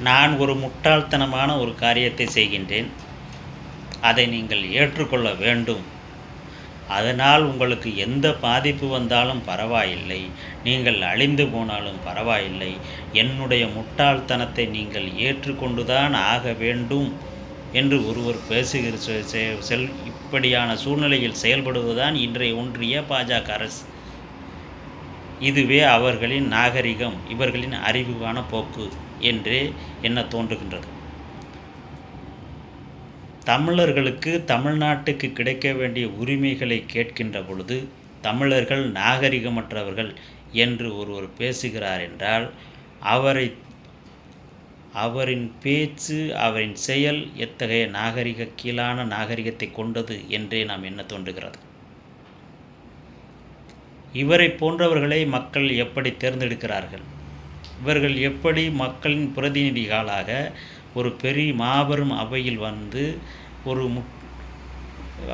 நான் ஒரு முட்டாள்தனமான ஒரு காரியத்தை செய்கின்றேன். அதை நீங்கள் ஏற்றுக்கொள்ள வேண்டும். அதனால் உங்களுக்கு எந்த பாதிப்பு வந்தாலும் பரவாயில்லை. நீங்கள் அழிந்து போனாலும் பரவாயில்லை. என்னுடைய முட்டாள்தனத்தை நீங்கள் ஏற்றுக்கொண்டுதான் ஆக வேண்டும் என்று ஒருவர் பேசுகிற இப்படியான சூழ்நிலையில் செயல்படுவதுதான் இன்றைய ஒன்றிய பாஜக அரசு. இதுவே அவர்களின் நாகரிகம், இவர்களின் அறிவான போக்கு என்றே என்ன தோன்றுகின்றது. தமிழர்களுக்கு தமிழ்நாட்டுக்கு கிடைக்க வேண்டிய உரிமைகளை கேட்கின்ற பொழுது தமிழர்கள் நாகரிகமற்றவர்கள் என்று ஒருவர் பேசுகிறார் என்றால் அவரின் பேச்சு, அவரின் செயல் எத்தகைய கீழான நாகரிகத்தை கொண்டது என்றே நாம் என்ன தோன்றுகிறது. இவரை போன்றவர்களை மக்கள் எப்படி தேர்ந்தெடுக்கிறார்கள்? இவர்கள் எப்படி மக்களின் பிரதிநிதிகளாக ஒரு பெரிய மாபெரும் அவையில் வந்து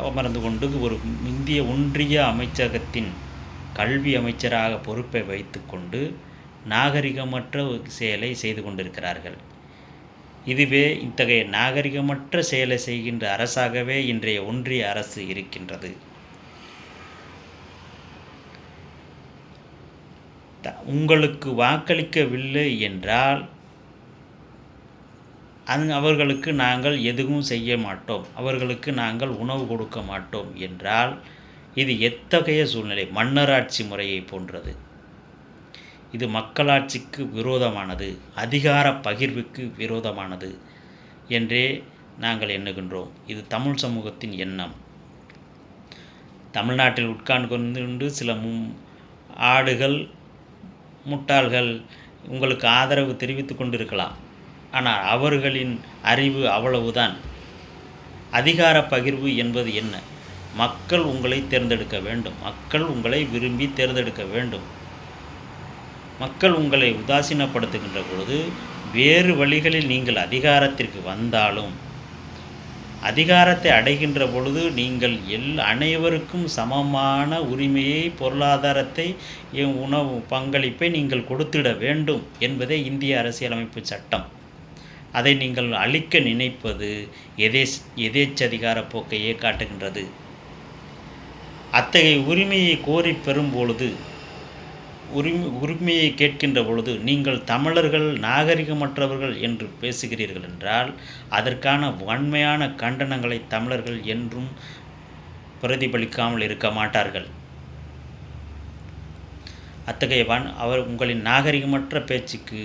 அமர்ந்து கொண்டு ஒரு இந்திய ஒன்றிய அமைச்சகத்தின் கல்வி அமைச்சராக பொறுப்பை வைத்துக்கொண்டு நாகரிகமற்ற செயலை செய்து கொண்டிருக்கிறார்கள். இதுவே இத்தகைய நாகரிகமற்ற செயலை செய்கின்ற அரசாகவே இன்றைய ஒன்றிய அரசு இருக்கின்றது. உங்களுக்கு வாக்களிக்கவில்லை என்றால் அவர்களுக்கு நாங்கள் எதுவும் செய்ய மாட்டோம், அவர்களுக்கு நாங்கள் உணவு கொடுக்க மாட்டோம் என்றால் இது எத்தகைய சூழ்நிலை? மன்னராட்சி முறையை போன்றது. இது மக்களாட்சிக்கு விரோதமானது, அதிகார பகிர்வுக்கு விரோதமானது என்றே நாங்கள் எண்ணுகின்றோம். இது தமிழ் சமூகத்தின் எண்ணம். தமிழ்நாட்டில் உட்கார்ந்து சில ஆடுகள், முட்டாள்கள் உங்களுக்கு ஆதரவு தெரிவித்து கொண்டிருக்கலாம். ஆனால் அவர்களின் அறிவு அவ்வளவுதான். அதிகார பகிர்வு என்பது என்ன? மக்கள் உங்களை தேர்ந்தெடுக்க வேண்டும், மக்கள் உங்களை விரும்பி தேர்ந்தெடுக்க வேண்டும். மக்கள் உங்களை உதாசீனப்படுத்துகின்ற பொழுது வேறு வழிகளில் நீங்கள் அதிகாரத்திற்கு வந்தாலும், அதிகாரத்தை அடைகின்ற பொழுது நீங்கள் அனைவருக்கும் சமமான உரிமையை, பொருளாதாரத்தை, உணவு பங்களிப்பை நீங்கள் கொடுத்திட வேண்டும் என்பதே இந்திய அரசியலமைப்பு சட்டம். அதை நீங்கள் அழிக்க நினைப்பது எதேச்சதிகார போக்கையே காட்டுகின்றது. அத்தகைய உரிமையை கோரி பெறும்பொழுது, உரிமையை கேட்கின்ற பொழுது நீங்கள் தமிழர்கள் நாகரிகமற்றவர்கள் என்று பேசுகிறீர்கள் என்றால் அதற்கான வன்மையான கண்டனங்களை தமிழர்கள் என்றும் பிரதிபலிக்காமல் இருக்க மாட்டார்கள். அத்தகைய உங்களின் நாகரிகமற்ற பேச்சுக்கு